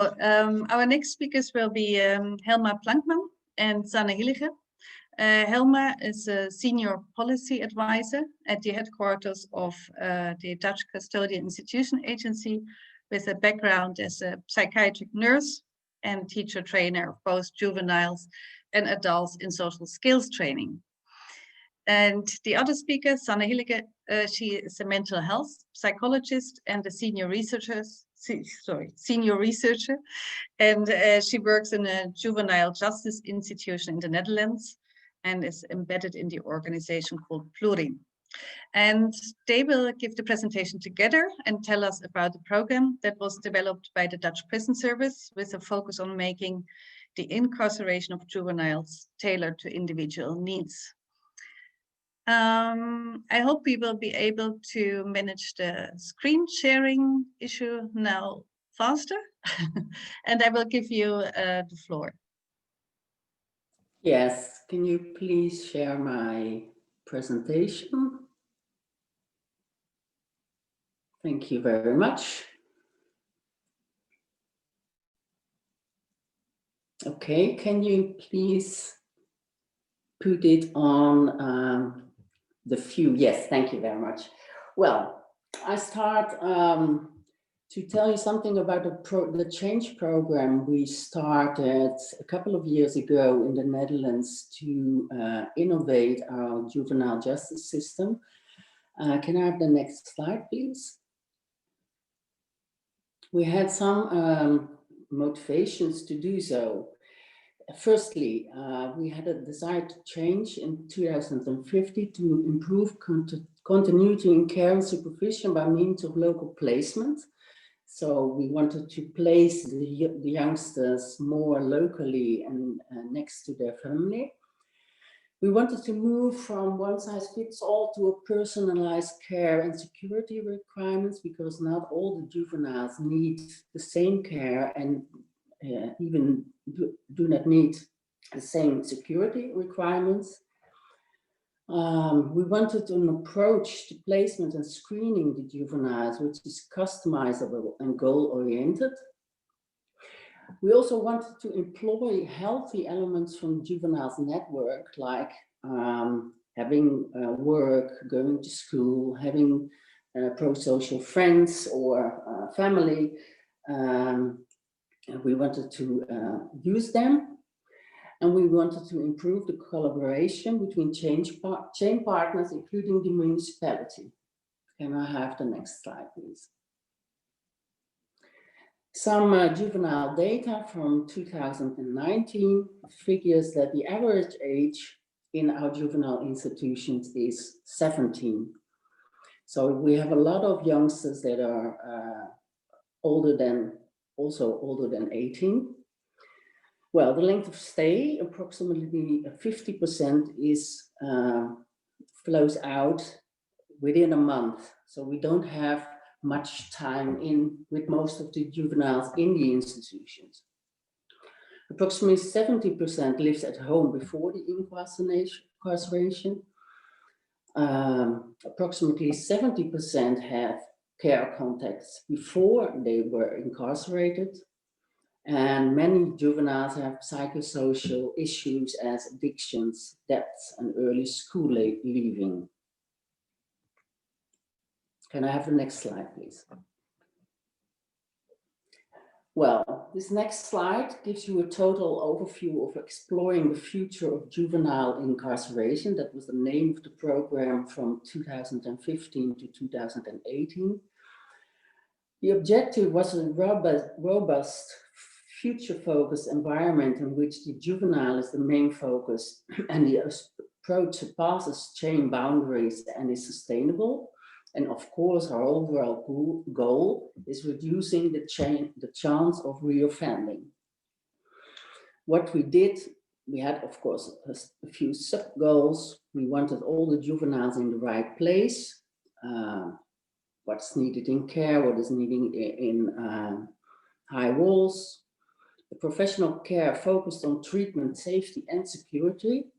Our next speakers will be Helma Blankman and Sanne Hillage. Helma is a senior policy advisor at the headquarters of the Dutch Custodian Institution Agency, with a background as a psychiatric nurse and teacher trainer of both juveniles and adults in social skills training. And the other speaker, Sanne Hillage, she is a mental health psychologist and a senior researcher, and she works in a juvenile justice institution in the Netherlands and is embedded in the organization called Pluri. And they will give the presentation together and tell us about the program that was developed by the Dutch Prison Service with a focus on making the incarceration of juveniles tailored to individual needs. I hope we will be able to manage the screen sharing issue now faster, and I will give you the floor. Yes, can you please share my presentation? Thank you very much. Okay, can you please put it on the view? Yes, thank you very much. Well, I start to tell you something about the change program we started a couple of years ago in the Netherlands to innovate our juvenile justice system. Can I have the next slide, please? We had some motivations to do so. Firstly, we had a desire to change in 2050 to improve continuity in care and supervision by means of local placement. So we wanted to place the youngsters more locally and next to their family. We wanted to move from one-size-fits-all to a personalized care and security requirements, because not all the juveniles need the same care and even do not need the same security requirements. We wanted an approach to placement and screening the juveniles which is customizable and goal-oriented. We also wanted to employ healthy elements from juveniles network, like having work, going to school, having pro-social friends or family. We wanted to use them, and we wanted to improve the collaboration between chain partners, including the municipality. Can I have the next slide, please? Some juvenile data from 2019 figures that the average age in our juvenile institutions is 17. So we have a lot of youngsters that are older than 18. Well, the length of stay, approximately 50% is flows out within a month. So we don't have much time in with most of the juveniles in the institutions. Approximately 70% lives at home before the incarceration. Approximately 70% have care contacts before they were incarcerated. And many juveniles have psychosocial issues as addictions, debts, and early school leaving. Can I have the next slide, please? Well, this next slide gives you a total overview of exploring the future of juvenile incarceration. That was the name of the program from 2015 to 2018. The objective was a robust future-focused environment in which the juvenile is the main focus and the approach surpasses chain boundaries and is sustainable. And of course, our overall goal is reducing the chance of reoffending. What we did, we had, of course, a few sub-goals. We wanted all the juveniles in the right place. What's needed in care, what is needed in high walls. The professional care focused on treatment, safety, and security.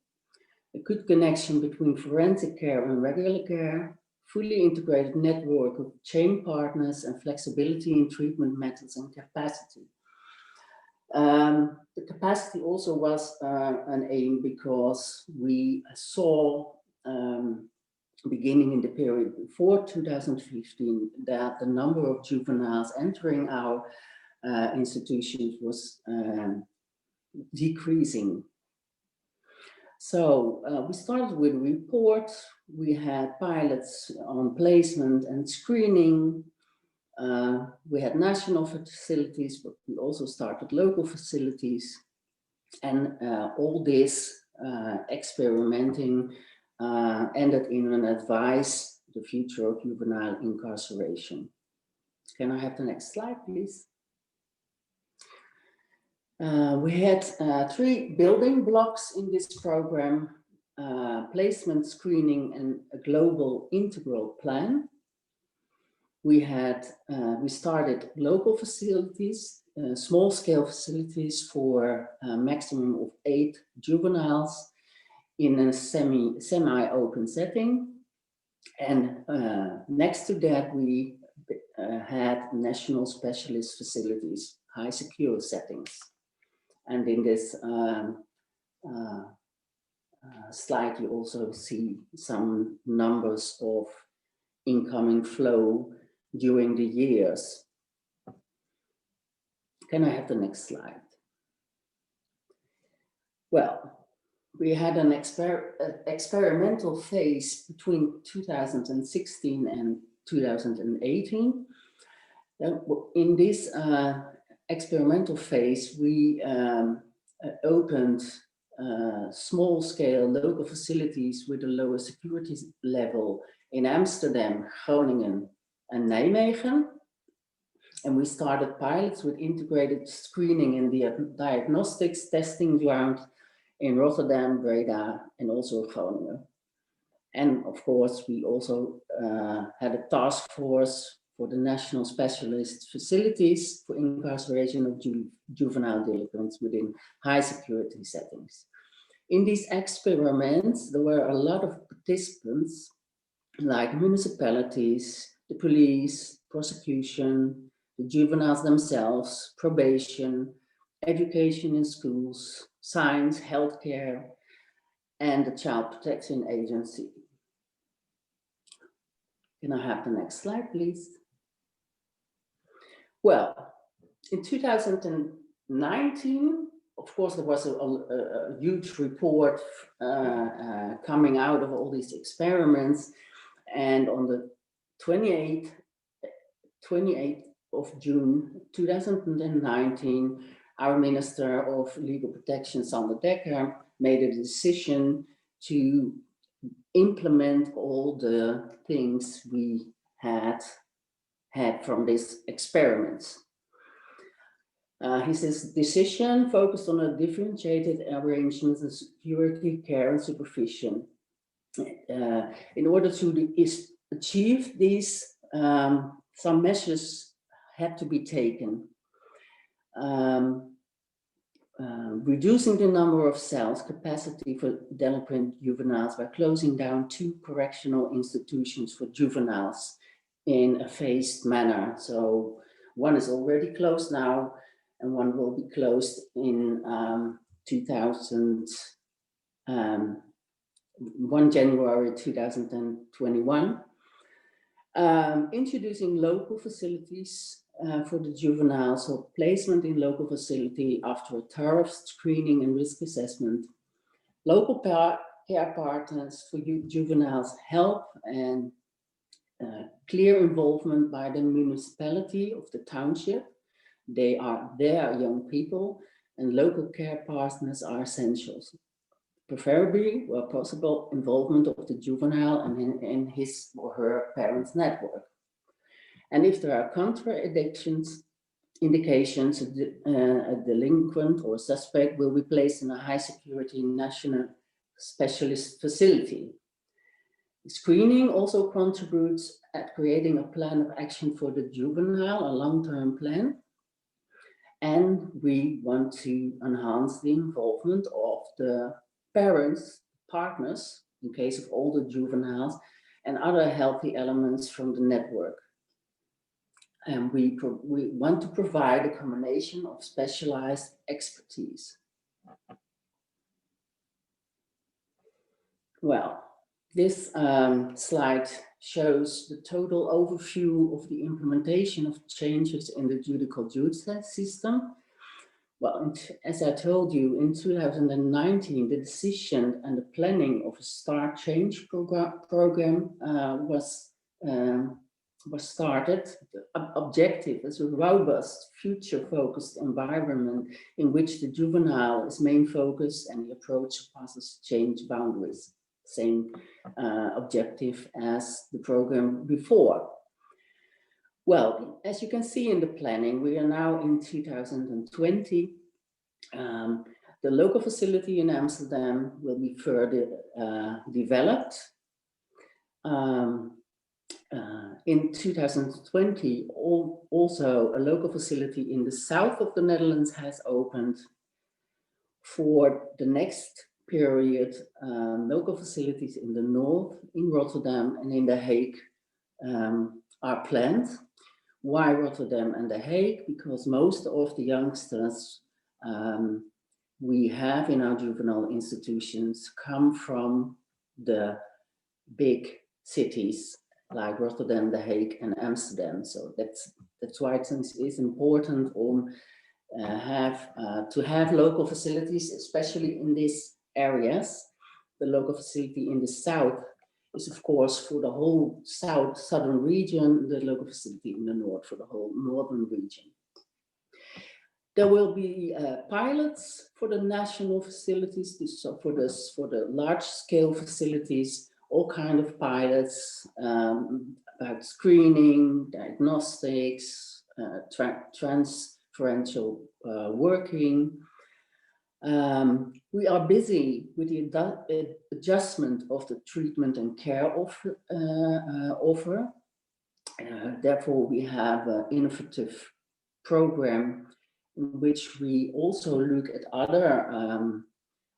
A good connection between forensic care and regular care. Fully integrated network of chain partners and flexibility in treatment methods and capacity. The capacity also was an aim because we saw, beginning in the period before 2015, that the number of juveniles entering our institutions was decreasing. So we started with a report. We had pilots on placement and screening. We had national facilities, but we also started local facilities. And all this experimenting ended in an advice, the future of juvenile incarceration. Can I have the next slide, please? We had 3 building blocks in this program: placement, screening, and a global integral plan. We started local facilities, small-scale facilities for a maximum of 8 juveniles in a semi-open setting. And next to that, we had national specialist facilities, high secure settings. And in this slide, you also see some numbers of incoming flow during the years. Can I have the next slide? Well, we had an experimental phase between 2016 and 2018. In this experimental phase, we opened small-scale local facilities with a lower security level in Amsterdam, Groningen, and Nijmegen. And we started pilots with integrated screening and diagnostics testing ground in Rotterdam, Breda, and also Groningen. And of course, we also had a task force for the national specialist facilities for incarceration of juvenile delinquents within high security settings. In these experiments, there were a lot of participants, like municipalities, the police, prosecution, the juveniles themselves, probation, education in schools, science, healthcare, and the Child Protection Agency. Can I have the next slide, please? Well, in 2019, of course, there was a huge report coming out of all these experiments. And on the 28th of June 2019, our Minister of Legal Protection, Sanne, made a decision to implement all the things we had from these experiments. His decision focused on a differentiated arrangements of security, care, and supervision. In order to achieve these, some measures had to be taken. Reducing the number of cells capacity for delinquent juveniles by closing down 2 correctional institutions for juveniles in a phased manner. So one is already closed now, and one will be closed in 1 January 2021. Introducing local facilities for the juveniles, so placement in local facility after a thorough screening and risk assessment. Local care partners for juveniles help, and clear involvement by the municipality of the township. They are their young people, and local care partners are essentials. Preferably, where possible, involvement of the juvenile and in his or her parents' network. And if there are indications, a delinquent or suspect will be placed in a high security national specialist facility. Screening also contributes at creating a plan of action for the juvenile, a long-term plan. And we want to enhance the involvement of the parents, partners, in case of older juveniles, and other healthy elements from the network. And we want to provide a combination of specialized expertise. Well, this slide shows the total overview of the implementation of changes in the judicial justice system. Well, as I told you, in 2019, the decision and the planning of a START change program was started. The objective is a robust, future-focused environment in which the juvenile is main focus and the approach passes change boundaries. Same objective as the program before. Well, as you can see in the planning, we are now in 2020. The local facility in Amsterdam will be further developed. In 2020, also a local facility in the south of the Netherlands has opened. For the next period, local facilities in the north, in Rotterdam and in The Hague are planned. Why Rotterdam and The Hague? Because most of the youngsters we have in our juvenile institutions come from the big cities like Rotterdam, The Hague and Amsterdam. So that's why it is important to have local facilities, especially in these areas. The local facility in the south is of course for the whole southern region, the local facility in the north for the whole northern region. There will be pilots for the national facilities, so for the large scale facilities, all kind of pilots about screening, diagnostics, transferential working. We are busy with the adjustment of the treatment and care offer. Therefore, we have an innovative program in which we also look at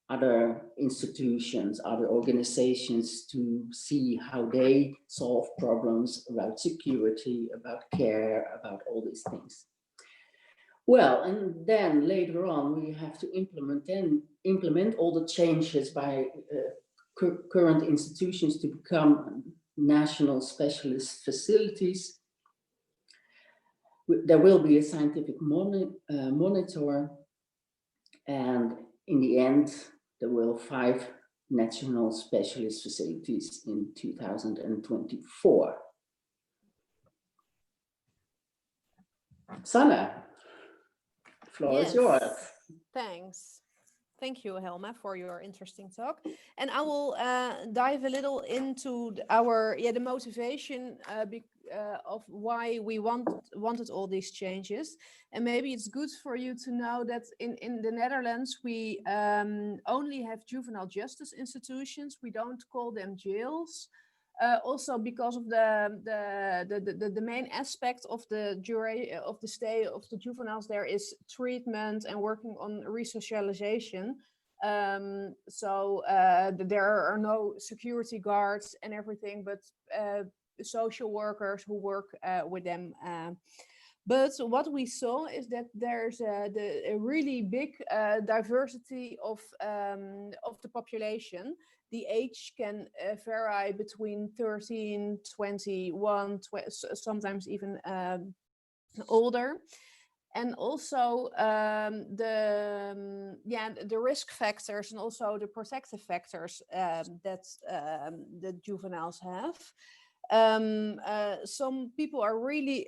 other institutions, other organizations to see how they solve problems about security, about care, about all these things. Well, and then later on, we have to implement all the changes by current institutions to become national specialist facilities. There will be a scientific monitor, and in the end, there will be 5 national specialist facilities in 2024. Sanne, the floor is yours. Thanks. Thank you, Helma, for your interesting talk. And I will dive a little into the motivation of why we wanted all these changes. And maybe it's good for you to know that in the Netherlands, we only have juvenile justice institutions. We don't call them jails. Also because of the main aspect of the stay of the juveniles there is treatment and working on resocialization. So there are no security guards and everything, but social workers who work with them. But what we saw is that there's a really big diversity of the population. The age can vary between 13, 21, sometimes even older. And also the risk factors and also the protective factors that the juveniles have. Some people are really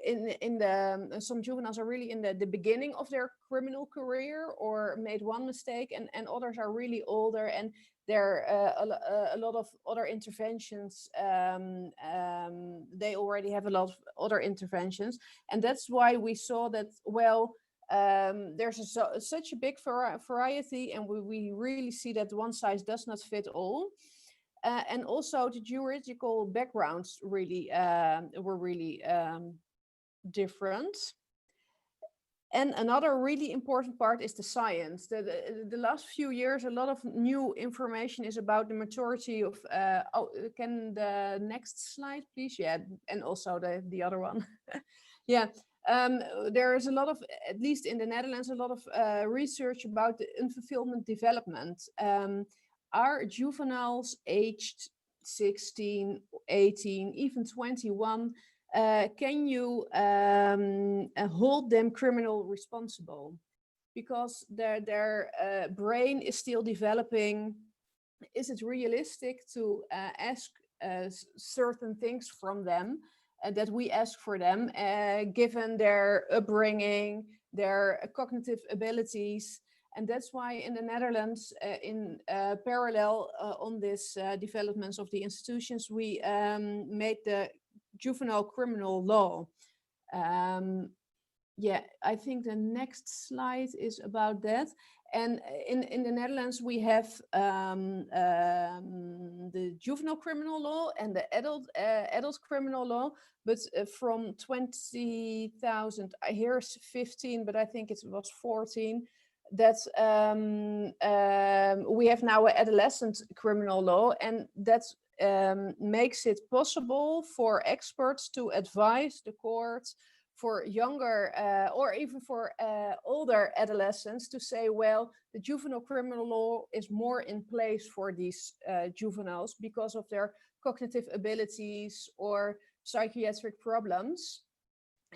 some juveniles are really in the beginning of their criminal career or made one mistake, and others are really older and there are a lot of other interventions. They already have a lot of other interventions, and that's why we saw that, well, there's such a big variety, and we really see that one size does not fit all. And also the juridical backgrounds really were really different. And another really important part is the science. The last few years, a lot of new information is about the maturity of, can the next slide, please? Yeah, and also the other one. Yeah, there is a lot of, at least in the Netherlands, a lot of research about the unfulfillment development. Are juveniles aged 16, 18, even 21, can you hold them criminal responsible? Because their brain is still developing. Is it realistic to ask certain things from them that we ask for them, given their upbringing, their cognitive abilities? And that's why in the Netherlands, in parallel on this developments of the institutions, we made the juvenile criminal law. Yeah, I think the next slide is about that. And in the Netherlands, we have the juvenile criminal law and the adult criminal law. But from 20,000, here's 15, but I think it was 14. That we have now an adolescent criminal law, and that makes it possible for experts to advise the courts for younger or even for older adolescents to say, well, the juvenile criminal law is more in place for these juveniles because of their cognitive abilities or psychiatric problems.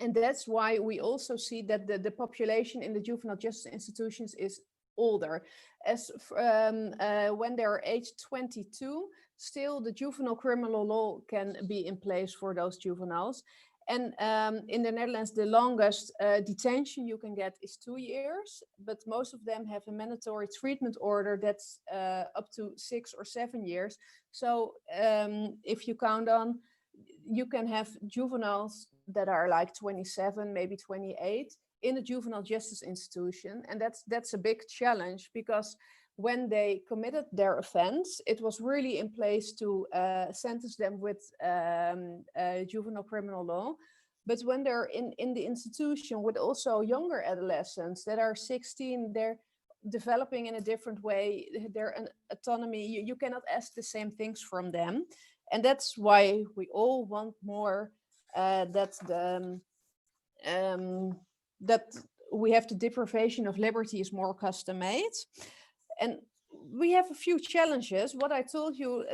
And that's why we also see that the population in the juvenile justice institutions is older. As when they're age 22, still the juvenile criminal law can be in place for those juveniles. And in the Netherlands, the longest detention you can get is 2 years, but most of them have a mandatory treatment order that's up to 6 or 7 years. So if you count on, you can have juveniles that are like 27, maybe 28 in a juvenile justice institution. And that's a big challenge, because when they committed their offense, it was really in place to sentence them with juvenile criminal law. But when they're in the institution with also younger adolescents that are 16, they're developing in a different way, their autonomy, you cannot ask the same things from them. And that's why we all want more that we have the deprivation of liberty is more custom made. And we have a few challenges. What I told you,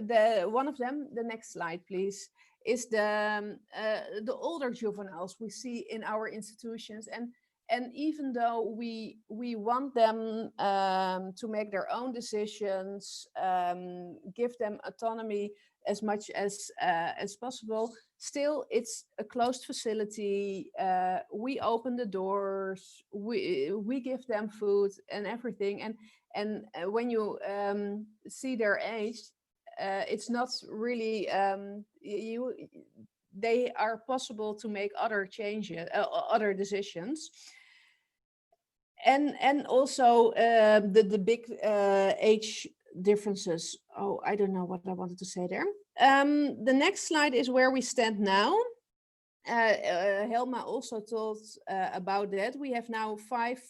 one of them, the next slide, please, is the older juveniles we see in our institutions. And even though we want them to make their own decisions, give them autonomy as much as possible, still it's a closed facility. We open the doors, we give them food and everything. And when you see their age, it's not really they are possible to make other changes, other decisions. And also the big age differences. Oh, I don't know what I wanted to say there. The next slide is where we stand now. Helma also told about that. We have now 5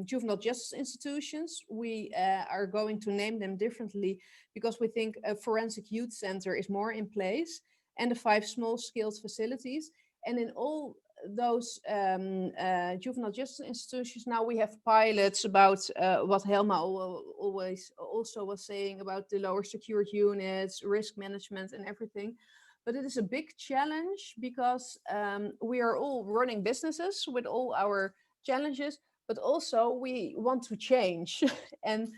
juvenile justice institutions. We are going to name them differently because we think a forensic youth center is more in place, and the 5 small-scale facilities. And in all those juvenile justice institutions, now we have pilots about what Helma always also was saying about the lower secured units, risk management and everything. But it is a big challenge because we are all running businesses with all our challenges, but also we want to change. And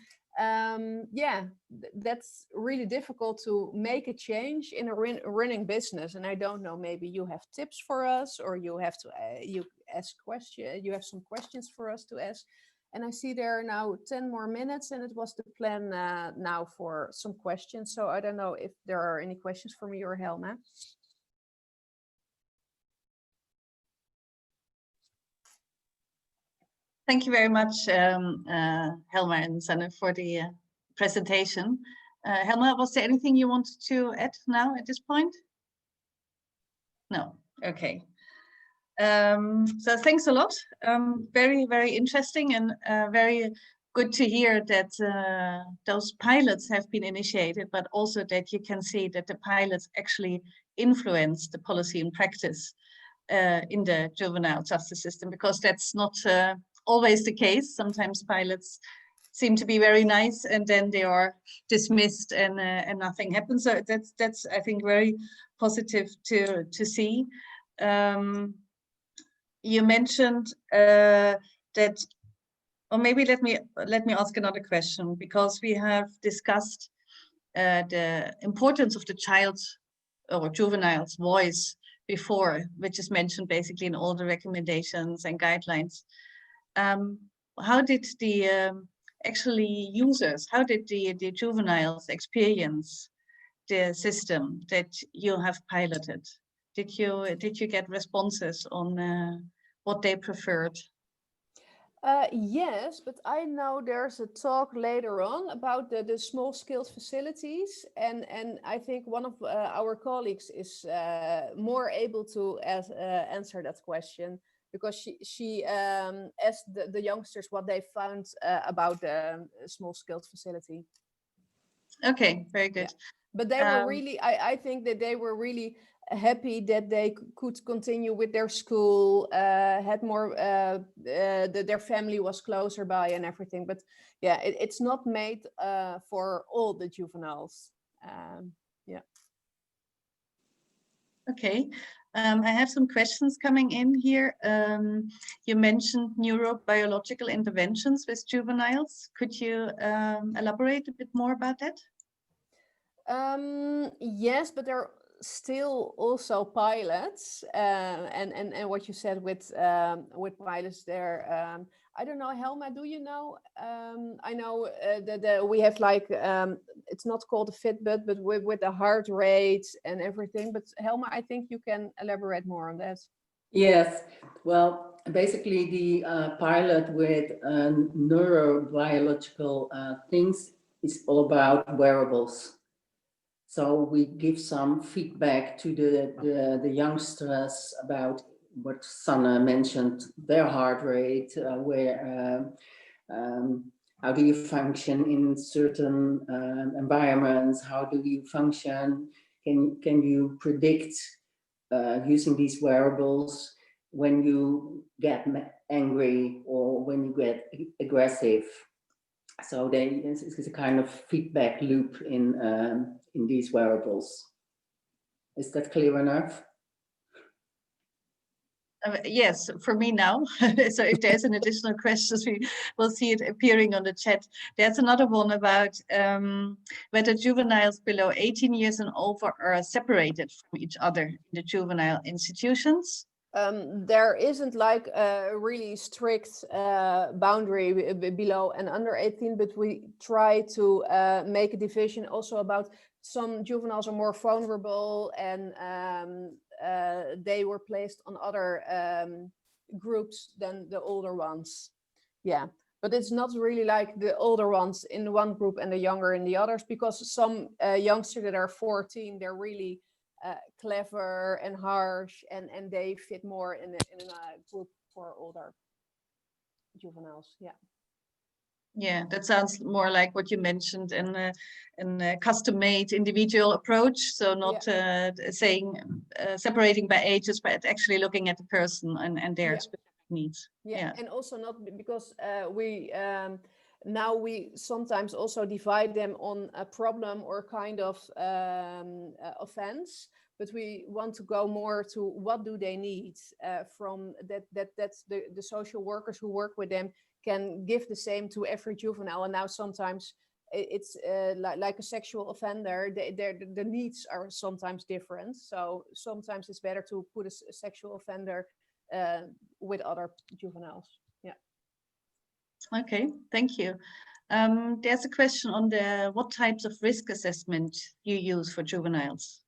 yeah, that's really difficult to make a change in a running business. And I don't know, maybe you have tips for us, or you have to you ask questions. You have some questions for us to ask. And I see there are now 10 more minutes, and it was the plan now for some questions. So I don't know if there are any questions for me or Helma. Thank you very much, Helma and Sanne, for the presentation. Helma, was there anything you wanted to add now at this point? No, okay. So thanks a lot. Very, very interesting, and very good to hear that those pilots have been initiated, but also that you can see that the pilots actually influence the policy in practice. in the juvenile justice system, because that's not always the case. Sometimes pilots seem to be very nice and then they are dismissed and nothing happens. So that's I think very positive to see. You mentioned that, or maybe let me ask another question, because we have discussed the importance of the child's or juvenile's voice before, which is mentioned basically in all the recommendations and guidelines. How did the actually users, how did the juveniles experience the system that you have piloted? Did you get responses on what they preferred? Yes, but I know there's a talk later on about the small scale facilities, and I think one of our colleagues is more able to answer that question, because she asked the youngsters what they found about the small scale facility. Okay, very good. Yeah. But they were really, I think that they were really happy that they could continue with their school, had more, their family was closer by and everything. But yeah, it's not made for all the juveniles. Yeah. Okay, I have some questions coming in here. You mentioned neurobiological interventions with juveniles. Could you elaborate a bit more about that? Yes, but there are still also pilots, and what you said with pilots there. I don't know, Helma, do you know? I know that we have like, it's not called a Fitbit, but with the heart rate and everything. But Helma, I think you can elaborate more on that. Yes, well, basically the pilot with neurobiological things is all about wearables. So we give some feedback to the youngsters about what Sanne mentioned, their heart rate, how do you function in certain environments, how do you function, can you predict using these wearables when you get angry or when you get aggressive. So it's a kind of feedback loop in these wearables. Is that clear enough? Yes, for me now. So if there's an additional questions, we will see it appearing on the chat. There's another one about whether juveniles below 18 years and over are separated from each other in the juvenile institutions. There isn't like a really strict boundary below and under 18, but we try to make a division also about some juveniles are more vulnerable and they were placed on other groups than the older ones. Yeah, but it's not really like the older ones in one group and the younger in the others, because some youngsters that are 14, they're really clever and harsh, and they fit more in a group for older juveniles. Yeah. Yeah, that sounds more like what you mentioned in a custom-made individual approach. So not saying separating by ages, but actually looking at the person and their specific needs. Yeah, and also not because now we sometimes also divide them on a problem or kind of offense, but we want to go more to what do they need from that's the social workers who work with them can give the same to every juvenile. And now sometimes it's like a sexual offender, the needs are sometimes different. So sometimes it's better to put a sexual offender with other juveniles. Yeah. Okay, thank you. There's a question on what types of risk assessment you use for juveniles.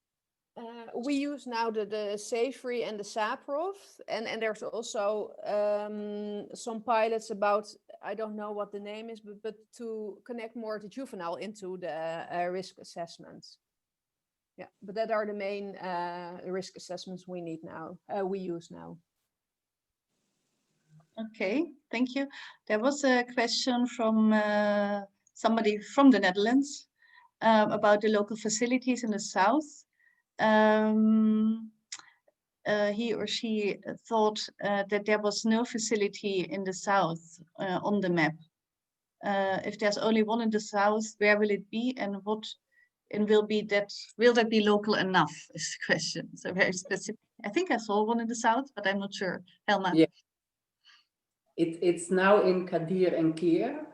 We use now the SAFRI and the SAPROF, and there's also some pilots about, I don't know what the name is, but to connect more the juvenile into the risk assessments. Yeah, but that are the main risk assessments we need now, we use now. Okay, thank you. There was a question from somebody from the Netherlands about the local facilities in the south. he or she thought that there was no facility in the south on the map. If there's only one in the south, where will it be, and will that be local enough is the question. So very specific. I think I saw one in the south, but I'm not sure. Helma. Yeah. It's now in Kadir and Keer,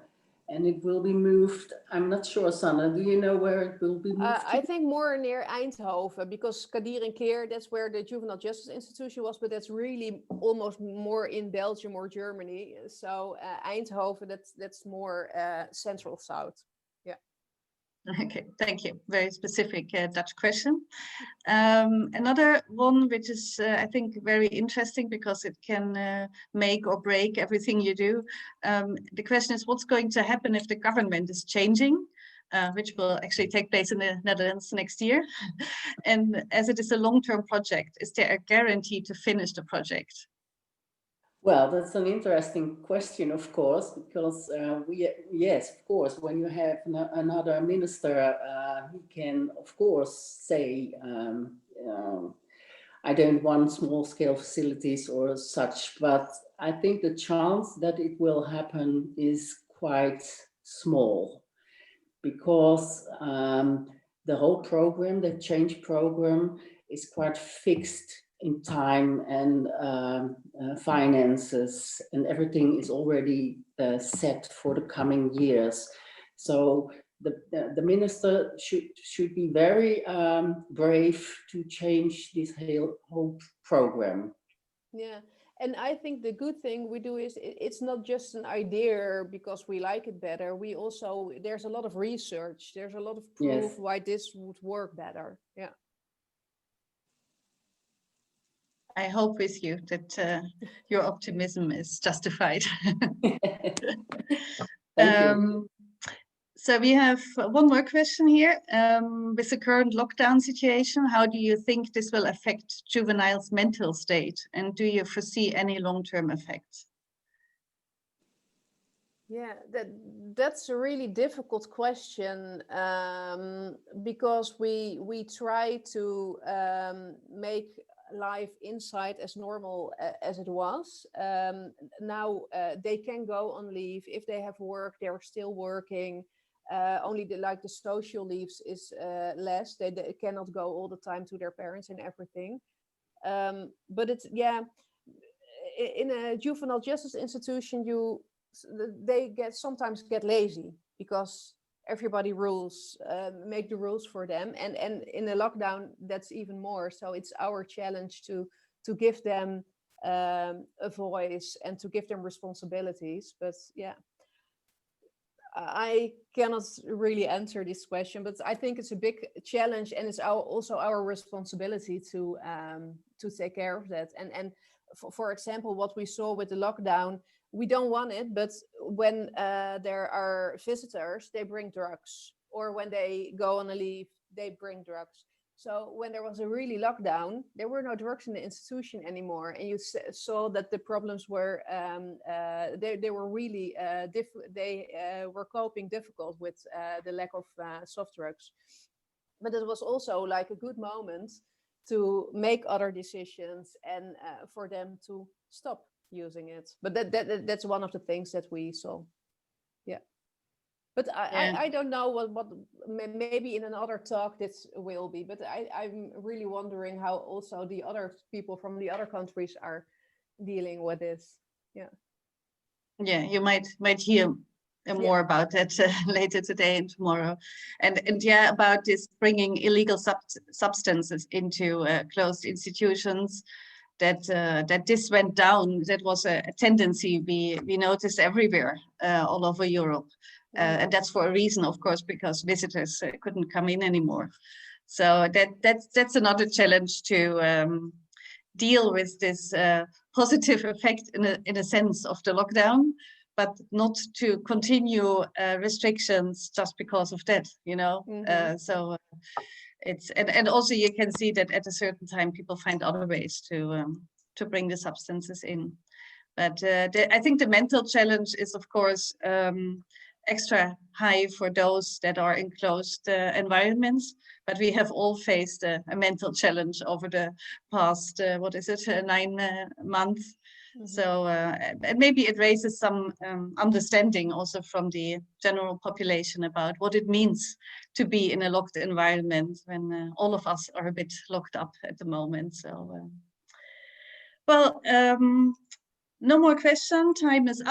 and it will be moved. I'm not sure, Sanne, do you know where it will be moved to? I think more near Eindhoven, because Kadir and Keer, that's where the Juvenile Justice Institution was, but that's really almost more in Belgium or Germany. So Eindhoven, that's more central south. Yeah. Okay, thank you. Very specific Dutch question. Another one, which is, I think, very interesting because it can make or break everything you do. The question is, what's going to happen if the government is changing, which will actually take place in the Netherlands next year? And as it is a long-term project, is there a guarantee to finish the project? Well, that's an interesting question, of course, because yes, of course, when you have another minister, he can, of course, say, I don't want small-scale facilities or such, but I think the chance that it will happen is quite small, because the whole program, the change program, is quite fixed in time and finances, and everything is already set for the coming years. So the minister should be very brave to change this whole program. Yeah. And I think the good thing we do is it's not just an idea because we like it better. We also, there's a lot of research. There's a lot of proof Yes. why this would work better. Yeah. I hope with you that your optimism is justified. Thank you. So we have one more question here. With the current lockdown situation, how do you think this will affect juveniles' mental state? And do you foresee any long-term effects? Yeah, that's a really difficult question, because we try to make life inside as normal as it was. Now they can go on leave. If they have work, they're still working. Only the social leaves is less. They cannot go all the time to their parents and everything. But it's, yeah, in a juvenile justice institution, they sometimes get lazy because everybody make the rules for them, and in a lockdown that's even more. So it's our challenge to give them a voice and to give them responsibilities. But yeah, I cannot really answer this question, but I think it's a big challenge, and it's also our responsibility to take care of that. And for example, what we saw with the lockdown, we don't want it, but when there are visitors, they bring drugs, or when they go on a leave, they bring drugs. So when there was a really lockdown, there were no drugs in the institution anymore, and you saw that the problems were they were really they were coping difficult with the lack of soft drugs. But it was also like a good moment to make other decisions and for them to stop using it. But that's one of the things that we saw. Yeah. But I don't know what maybe in another talk this will be, but I'm really wondering how also the other people from the other countries are dealing with this. Yeah. Yeah, you might hear more about that later today and tomorrow. And yeah, about this bringing illegal substances into closed institutions, that this went down. That was a tendency we noticed everywhere all over Europe. And that's for a reason, of course, because visitors couldn't come in anymore. So that's another challenge to deal with this positive effect in a sense of the lockdown, but not to continue restrictions just because of that, you know. So it's and also you can see that at a certain time people find other ways to bring the substances in. But I think the mental challenge is, of course, extra high for those that are in closed environments. But we have all faced a mental challenge over the past, 9 months. So and maybe it raises some understanding also from the general population about what it means to be in a locked environment when all of us are a bit locked up at the moment. So, well, no more question. Time is up.